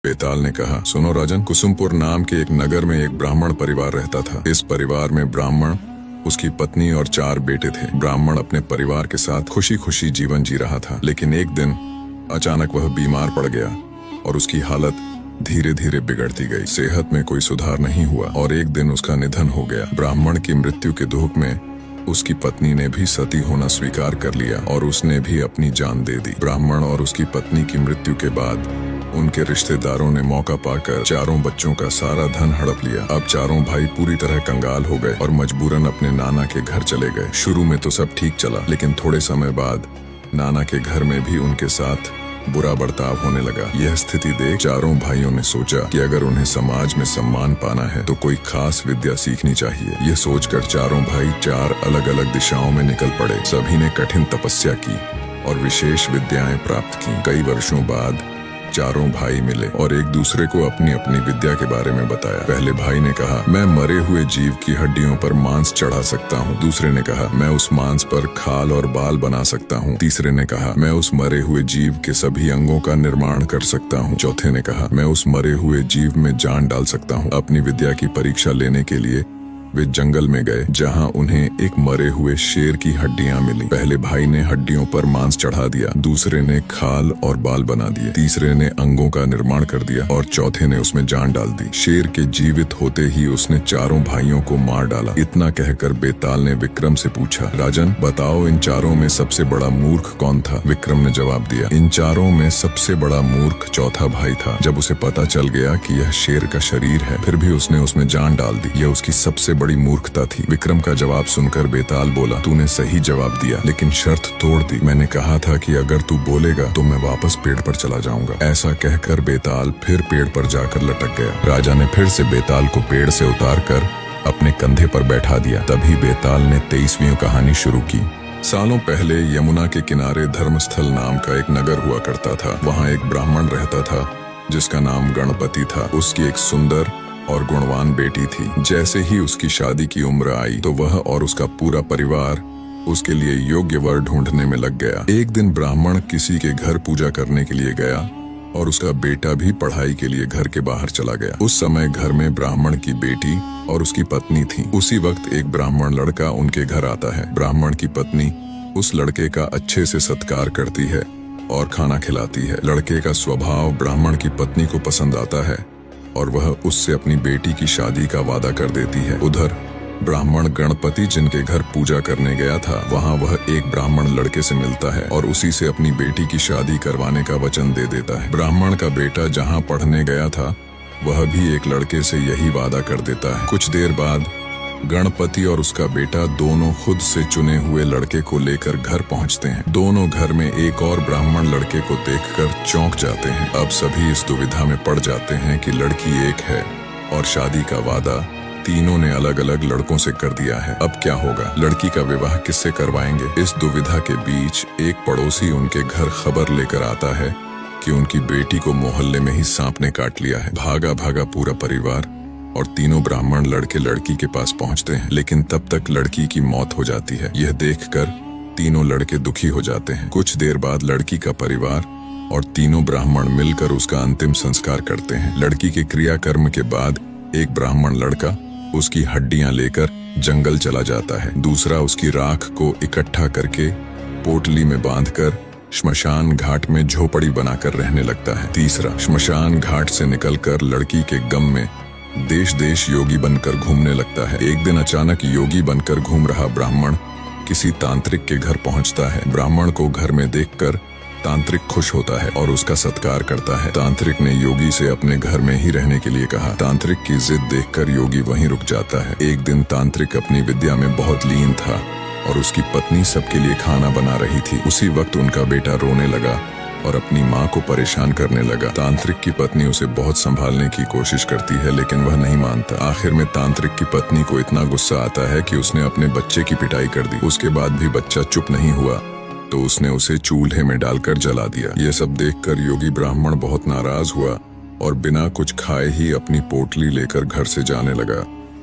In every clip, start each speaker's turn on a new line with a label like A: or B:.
A: बेताल ने कहा, सुनो राजन, कुसुमपुर नाम के एक नगर में एक ब्राह्मण परिवार रहता था। इस परिवार में ब्राह्मण, उसकी पत्नी और 4 बेटे थे। ब्राह्मण अपने परिवार के साथ खुशी खुशी जीवन जी रहा था, लेकिन एक दिन अचानक वह बीमार पड़ गया और उसकी हालत धीरे धीरे बिगड़ती गई। सेहत में कोई सुधार नहीं हुआ और एक दिन उसका निधन हो गया। ब्राह्मण की मृत्यु के दुख में उसकी पत्नी ने भी सती होना स्वीकार कर लिया और उसने भी अपनी जान दे दी। ब्राह्मण और उसकी पत्नी की मृत्यु के बाद उनके रिश्तेदारों ने मौका पाकर 4 बच्चों का सारा धन हड़प लिया। अब 4 भाई पूरी तरह कंगाल हो गए और मजबूरन अपने नाना के घर चले गए। शुरू में तो सब ठीक चला, लेकिन थोड़े समय बाद नाना के घर में भी उनके साथ बुरा बर्ताव होने लगा। यह स्थिति देख 4 भाइयों ने सोचा कि अगर उन्हें समाज में सम्मान पाना है तो कोई खास विद्या सीखनी चाहिए। यह सोचकर 4 भाई 4 अलग अलग दिशाओं में निकल पड़े। सभी ने कठिन तपस्या की और विशेष विद्याएं प्राप्त की। कई वर्षों बाद 4 भाई मिले और एक दूसरे को अपनी अपनी विद्या के बारे में बताया। पहले भाई ने कहा, मैं मरे हुए जीव की हड्डियों पर मांस चढ़ा सकता हूँ। दूसरे ने कहा, मैं उस मांस पर खाल और बाल बना सकता हूँ। तीसरे ने कहा, मैं उस मरे हुए जीव के सभी अंगों का निर्माण कर सकता हूँ। चौथे ने कहा, मैं उस मरे हुए जीव में जान डाल सकता हूँ। अपनी विद्या की परीक्षा लेने के लिए वे जंगल में गए, जहां उन्हें एक मरे हुए शेर की हड्डियां मिली। पहले भाई ने हड्डियों पर मांस चढ़ा दिया, दूसरे ने खाल और बाल बना दिए, तीसरे ने अंगों का निर्माण कर दिया और चौथे ने उसमें जान डाल दी। शेर के जीवित होते ही उसने 4 भाइयों को मार डाला। इतना कहकर बेताल ने विक्रम से पूछा, राजन बताओ, इन 4 में सबसे बड़ा मूर्ख कौन था? विक्रम ने जवाब दिया, इन 4 में सबसे बड़ा मूर्ख चौथा भाई था। जब उसे पता चल गया कि यह शेर का शरीर है, फिर भी उसने उसमें जान डाल दी। यह उसकी सबसे बड़ी मूर्खता थी। विक्रम का जवाब सुनकर बेताल बोला, तूने सही जवाब दिया, लेकिन शर्त तोड़ दी। मैंने कहा था कि अगर तू बोलेगा तो मैं वापस पेड़ पर चला जाऊंगा। ऐसा कहकर बेताल फिर पेड़ पर जाकर लटक गया। राजा ने फिर से बेताल को पेड़ से उतारकर अपने कंधे पर बैठा दिया। तभी बेताल ने 23वीं कहानी शुरू की। सालों पहले यमुना के किनारे धर्मस्थल नाम का एक नगर हुआ करता था। वहाँ एक ब्राह्मण रहता था जिसका नाम गणपति था। उसकी एक सुंदर और गुणवान बेटी थी। जैसे ही उसकी शादी की उम्र आई तो वह और उसका पूरा परिवार उसके लिए योग्य वर ढूंढने में लग गया। एक दिन ब्राह्मण किसी के घर पूजा करने के लिए गया और उसका बेटा भी पढ़ाई के लिए घर के बाहर चला गया। उस समय घर में ब्राह्मण की बेटी और उसकी पत्नी थी। उसी वक्त एक ब्राह्मण लड़का उनके घर आता है। ब्राह्मण की पत्नी उस लड़के का अच्छे से सत्कार करती है और खाना खिलाती है। लड़के का स्वभाव ब्राह्मण की पत्नी को पसंद आता है और वह उससे अपनी बेटी की शादी का वादा कर देती है। उधर ब्राह्मण गणपति जिनके घर पूजा करने गया था, वहाँ वह एक ब्राह्मण लड़के से मिलता है और उसी से अपनी बेटी की शादी करवाने का वचन दे देता है। ब्राह्मण का बेटा जहाँ पढ़ने गया था, वह भी एक लड़के से यही वादा कर देता है। कुछ देर बाद गणपति और उसका बेटा दोनों खुद से चुने हुए लड़के को लेकर घर पहुंचते हैं। दोनों घर में एक और ब्राह्मण लड़के को देखकर चौंक जाते हैं। अब सभी इस दुविधा में पड़ जाते हैं कि लड़की एक है और शादी का वादा तीनों ने अलग अलग लड़कों से कर दिया है। अब क्या होगा? लड़की का विवाह किससे करवाएंगे? इस दुविधा के बीच एक पड़ोसी उनके घर खबर लेकर आता है कि उनकी बेटी को मोहल्ले में ही सांप ने काट लिया है। भागा भागा पूरा परिवार और तीनों ब्राह्मण लड़के लड़की के पास पहुंचते हैं, लेकिन तब तक लड़की की मौत हो जाती है। यह देखकर तीनों लड़के दुखी हो जाते हैं। कुछ देर बाद लड़की का परिवार और तीनों ब्राह्मण मिलकर उसका अंतिम संस्कार करते हैं। लड़की के क्रियाकर्म के बाद एक ब्राह्मण लड़का उसकी हड्डियां लेकर जंगल चला जाता है। दूसरा उसकी राख को इकट्ठा करके पोटली में बांधकर श्मशान घाट में झोपड़ी बनाकर रहने लगता है। तीसरा श्मशान घाट से निकलकर लड़की के गम में देश देश योगी बनकर घूमने लगता है। एक दिन अचानक योगी बनकर घूम रहा ब्राह्मण किसी तांत्रिक के घर पहुंचता है। ब्राह्मण को घर में देखकर तांत्रिक खुश होता है और उसका सत्कार करता है। तांत्रिक ने योगी से अपने घर में ही रहने के लिए कहा। तांत्रिक की जिद देखकर योगी वहीं रुक जाता है। एक दिन तांत्रिक अपनी विद्या में बहुत लीन था और उसकी पत्नी सबके लिए खाना बना रही थी। उसी वक्त उनका बेटा रोने लगा और अपनी माँ को परेशान करने लगा। तांत्रिक की पत्नी उसे बहुत संभालने की कोशिश करती है, लेकिन वह नहीं मानता। आखिर में तांत्रिक की पत्नी को इतना गुस्सा आता है कि उसने अपने बच्चे की पिटाई कर दी। उसके बाद भी बच्चा चुप नहीं हुआ तो उसने उसे चूल्हे में डालकर जला दिया। यह सब देखकर योगी ब्राह्मण बहुत नाराज हुआ और बिना कुछ खाए ही अपनी पोटली लेकर घर से जाने लगा।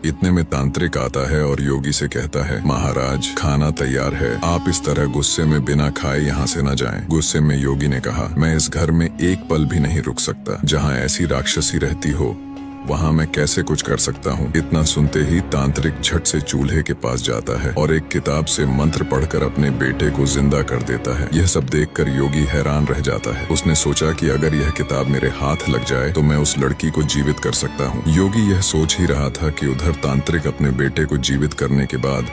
A: इतने में तांत्रिक आता है और योगी से कहता है, महाराज खाना तैयार है, आप इस तरह गुस्से में बिना खाए यहाँ से न जाएं। गुस्से में योगी ने कहा, मैं इस घर में एक पल भी नहीं रुक सकता। जहाँ ऐसी राक्षसी रहती हो वहाँ मैं कैसे कुछ कर सकता हूँ। इतना सुनते ही तांत्रिक झट से चूल्हे के पास जाता है और एक किताब से मंत्र पढ़कर अपने बेटे को जिंदा कर देता है। यह सब देखकर योगी हैरान रह जाता है। उसने सोचा कि अगर यह किताब मेरे हाथ लग जाए तो मैं उस लड़की को जीवित कर सकता हूँ। योगी यह सोच ही रहा था कि उधर तांत्रिक अपने बेटे को जीवित करने के बाद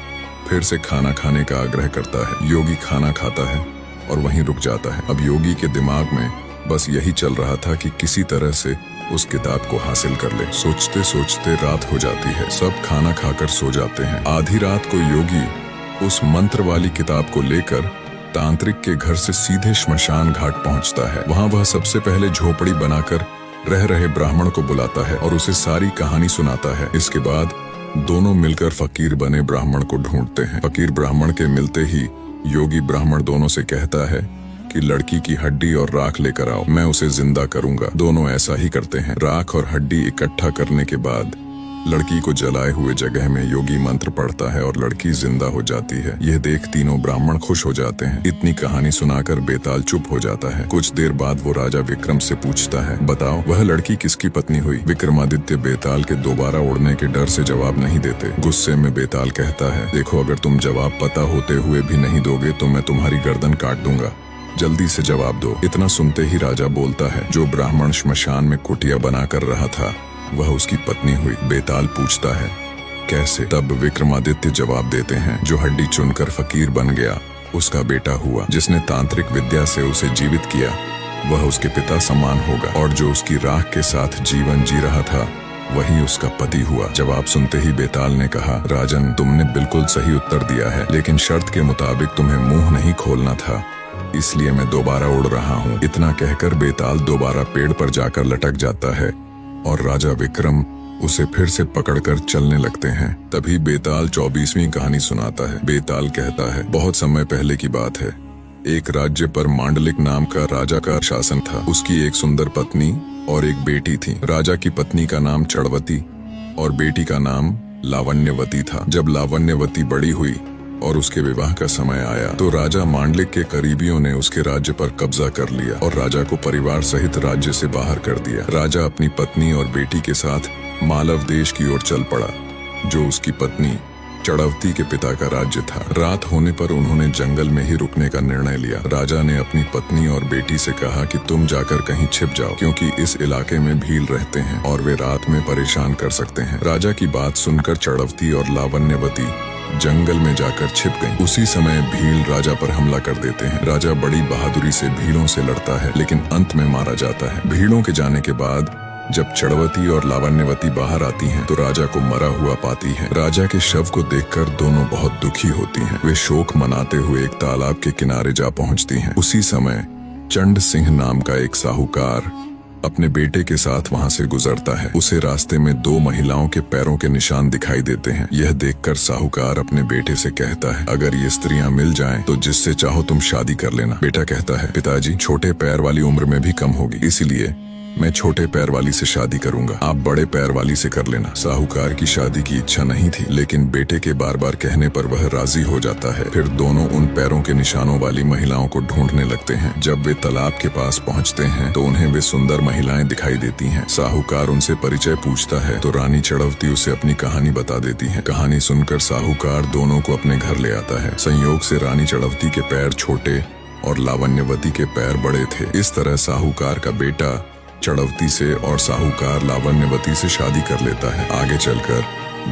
A: फिर से खाना खाने का आग्रह करता है। योगी खाना खाता है और वहीं रुक जाता है। अब योगी के दिमाग में बस यही चल रहा था कि किसी तरह से उस किताब को हासिल कर ले। सोचते सोचते रात हो जाती है। सब खाना खाकर सो जाते हैं। आधी रात को योगी उस मंत्र वाली किताब को लेकर तांत्रिक के घर से सीधे श्मशान घाट पहुंचता है। वहां वह सबसे पहले झोपड़ी बनाकर रह रहे ब्राह्मण को बुलाता है और उसे सारी कहानी सुनाता है। इसके बाद दोनों मिलकर फकीर बने ब्राह्मण को ढूंढते हैं। फकीर ब्राह्मण के मिलते ही योगी ब्राह्मण दोनों से कहता है कि लड़की की हड्डी और राख लेकर आओ, मैं उसे जिंदा करूंगा। दोनों ऐसा ही करते हैं। राख और हड्डी इकट्ठा करने के बाद लड़की को जलाए हुए जगह में योगी मंत्र पढ़ता है और लड़की जिंदा हो जाती है। यह देख तीनों ब्राह्मण खुश हो जाते हैं। इतनी कहानी सुनाकर बेताल चुप हो जाता है। कुछ देर बाद वो राजा विक्रम से पूछता है, बताओ वह लड़की किसकी पत्नी हुई? विक्रमादित्य बेताल के दोबारा उड़ने के डर से जवाब नहीं देते। गुस्से में बेताल कहता है, देखो अगर तुम जवाब पता होते हुए भी नहीं दोगे तो मैं तुम्हारी गर्दन काट दूंगा, जल्दी से जवाब दो। इतना सुनते ही राजा बोलता है, जो ब्राह्मण श्मशान में कुटिया बना कर रहा था वह उसकी पत्नी हुई। बेताल पूछता है, कैसे? तब विक्रमादित्य जवाब देते हैं, जो हड्डी चुनकर फकीर बन गया उसका बेटा हुआ। जिसने तांत्रिक विद्या से उसे जीवित किया वह उसके पिता समान होगा, और जो उसकी राख के साथ जीवन जी रहा था वही उसका पति हुआ। जवाब सुनते ही बेताल ने कहा, राजन तुमने बिल्कुल सही उत्तर दिया है, लेकिन शर्त के मुताबिक तुम्हें मुंह नहीं खोलना था, इसलिए मैं दोबारा उड़ रहा हूँ। इतना कहकर बेताल दोबारा पेड़ पर जाकर लटक जाता है और राजा विक्रम उसे फिर से पकड़कर चलने लगते हैं। तभी बेताल 24वीं कहानी सुनाता है। बेताल कहता है, बहुत समय पहले की बात है। एक राज्य पर मांडलिक नाम का राजा का शासन था। उसकी एक सुंदर पत्नी और एक बेटी थी। राजा की पत्नी का नाम चड़वती और बेटी का नाम लावण्यवती था। जब लावण्यवती बड़ी हुई और उसके विवाह का समय आया तो राजा मांडलिक के करीबियों ने उसके राज्य पर कब्जा कर लिया और राजा को परिवार सहित राज्य से बाहर कर दिया। राजा अपनी पत्नी और बेटी के साथ मालव देश की ओर चल पड़ा, जो उसकी पत्नी चड़वती के पिता का राज्य था। रात होने पर उन्होंने जंगल में ही रुकने का निर्णय लिया। राजा ने अपनी पत्नी और बेटी से कहा कि तुम जाकर कहीं छिप जाओ, क्योंकि इस इलाके में भील रहते हैं और वे रात में परेशान कर सकते हैं। राजा की बात सुनकर चड़वती और लावण्यवती जंगल में जाकर छिप गईं। उसी समय भील राजा पर हमला कर देते हैं। राजा बड़ी बहादुरी से भीलों से लड़ता है, लेकिन अंत में मारा जाता है। भीलों के जाने के बाद जब चड़वती और लावण्यवती बाहर आती हैं, तो राजा को मरा हुआ पाती हैं। राजा के शव को देखकर दोनों बहुत दुखी होती हैं। वे शोक मनाते हुए एक तालाब के किनारे जा पहुंचती हैं। उसी समय चंड सिंह नाम का एक साहूकार अपने बेटे के साथ वहां से गुजरता है। उसे रास्ते में दो महिलाओं के पैरों के निशान दिखाई देते हैं। यह देखकर साहूकार अपने बेटे से कहता है, अगर ये स्त्रियां मिल जाएं तो जिससे चाहो तुम शादी कर लेना। बेटा कहता है, पिताजी छोटे पैर वाली उम्र में भी कम होगी, इसीलिए मैं छोटे पैर वाली से शादी करूंगा, आप बड़े पैर वाली से कर लेना। साहूकार की शादी की इच्छा नहीं थी, लेकिन बेटे के बार बार कहने पर वह राजी हो जाता है। फिर दोनों उन पैरों के निशानों वाली महिलाओं को ढूंढने लगते हैं। जब वे तालाब के पास पहुंचते हैं तो उन्हें वे सुंदर महिलाएं दिखाई देती हैं। साहूकार उनसे परिचय पूछता है तो रानी चड़वती उसे अपनी कहानी बता देती है। कहानी सुनकर साहूकार दोनों को अपने घर ले आता है। संयोग से रानी चड़वती के पैर छोटे और लावण्यवती के पैर बड़े थे। इस तरह साहूकार का बेटा चड़वती से और साहूकार लावण्यवती से शादी कर लेता है। आगे चलकर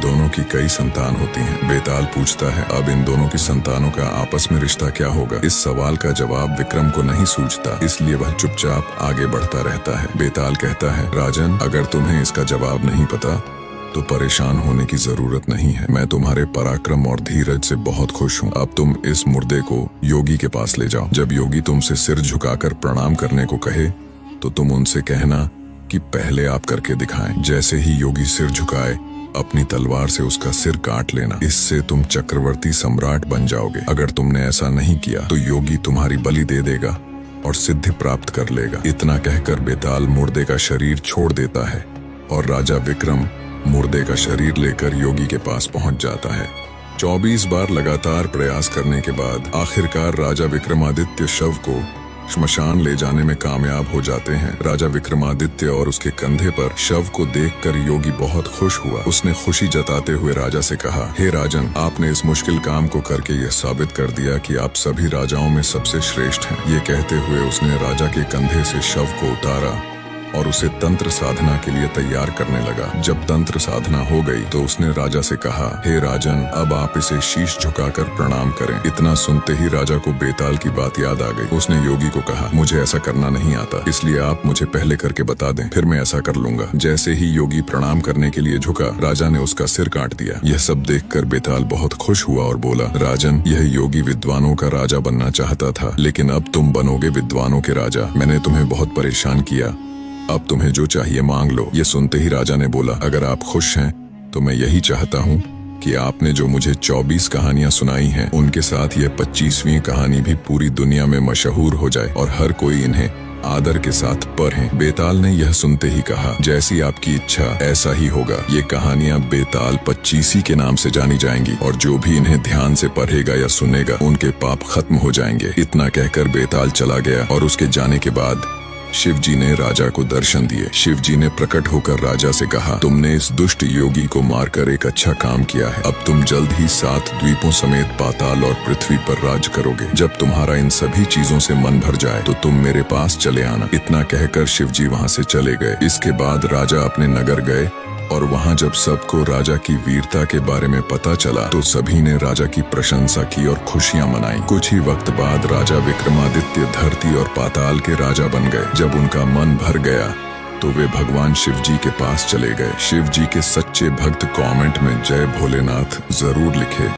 A: दोनों की कई संतान होती हैं। बेताल पूछता है, अब इन दोनों की संतानों का आपस में रिश्ता क्या होगा? इस सवाल का जवाब विक्रम को नहीं सूझता, इसलिए वह चुपचाप आगे बढ़ता रहता है। बेताल कहता है, राजन अगर तुम्हें इसका जवाब नहीं पता तो परेशान होने की जरूरत नहीं है। मैं तुम्हारे पराक्रम और धीरज से बहुत खुश हूँ। अब तुम इस मुर्दे को योगी के पास ले जाओ। जब योगी तुमसे सिर झुकाकर प्रणाम करने को कहे तो तुम उनसे कहना कि पहले आप करके दिखाएं। जैसे ही योगी सिर झुकाए, अपनी तलवार से उसका सिर काट लेना। इससे तुम चक्रवर्ती सम्राट बन जाओगे। अगर तुमने ऐसा नहीं किया तो योगी तुम्हारी बलि दे देगा और सिद्धि प्राप्त कर लेगा। इतना कहकर बेताल मुर्दे का शरीर छोड़ देता है और राजा विक्रम मुर्दे का शरीर लेकर योगी के पास पहुंच जाता है। 24 बार लगातार प्रयास करने के बाद आखिरकार राजा विक्रमादित्य शव को श्मशान ले जाने में कामयाब हो जाते हैं। राजा विक्रमादित्य और उसके कंधे पर शव को देखकर योगी बहुत खुश हुआ। उसने खुशी जताते हुए राजा से कहा, हे राजन, आपने इस मुश्किल काम को करके यह साबित कर दिया कि आप सभी राजाओं में सबसे श्रेष्ठ हैं। ये कहते हुए उसने राजा के कंधे से शव को उतारा और उसे तंत्र साधना के लिए तैयार करने लगा। जब तंत्र साधना हो गई तो उसने राजा से कहा, हे राजन, अब आप इसे शीश झुकाकर प्रणाम करें। इतना सुनते ही राजा को बेताल की बात याद आ गई। उसने योगी को कहा, मुझे ऐसा करना नहीं आता, इसलिए आप मुझे पहले करके बता दें, फिर मैं ऐसा कर लूंगा। जैसे ही योगी प्रणाम करने के लिए झुका, राजा ने उसका सिर काट दिया। यह सब देखकर बेताल बहुत खुश हुआ और बोला, राजन, यह योगी विद्वानों का राजा बनना चाहता था, लेकिन अब तुम बनोगे विद्वानों के राजा। मैंने तुम्हें बहुत परेशान किया, अब तुम्हें जो चाहिए मांग लो। ये सुनते ही राजा ने बोला, अगर आप खुश हैं तो मैं यही चाहता हूँ कि आपने जो मुझे 24 कहानियां सुनाई हैं, उनके साथ ये 25वीं कहानी भी पूरी दुनिया में मशहूर हो जाए और हर कोई इन्हें आदर के साथ पढ़े। बेताल ने यह सुनते ही कहा, जैसी आपकी इच्छा ऐसा ही होगा। ये कहानियां बेताल 25 के नाम से जानी जाएंगी और जो भी इन्हें ध्यान से पढ़ेगा या सुनेगा, उनके पाप खत्म हो जाएंगे। इतना कहकर बेताल चला गया और उसके जाने के बाद शिव जी ने राजा को दर्शन दिए। शिव जी ने प्रकट होकर राजा से कहा, तुमने इस दुष्ट योगी को मारकर एक अच्छा काम किया है। अब तुम जल्द ही 7 द्वीपों समेत पाताल और पृथ्वी पर राज करोगे। जब तुम्हारा इन सभी चीजों से मन भर जाए तो तुम मेरे पास चले आना। इतना कहकर शिव जी वहाँ से चले गए। इसके बाद राजा अपने नगर गए और वहाँ जब सबको राजा की वीरता के बारे में पता चला तो सभी ने राजा की प्रशंसा की और खुशियां मनाई। कुछ ही वक्त बाद राजा विक्रमादित्य धरती और पाताल के राजा बन गए। जब उनका मन भर गया तो वे भगवान शिव जी के पास चले गए। शिव जी के सच्चे भक्त कमेंट में जय भोलेनाथ जरूर लिखे।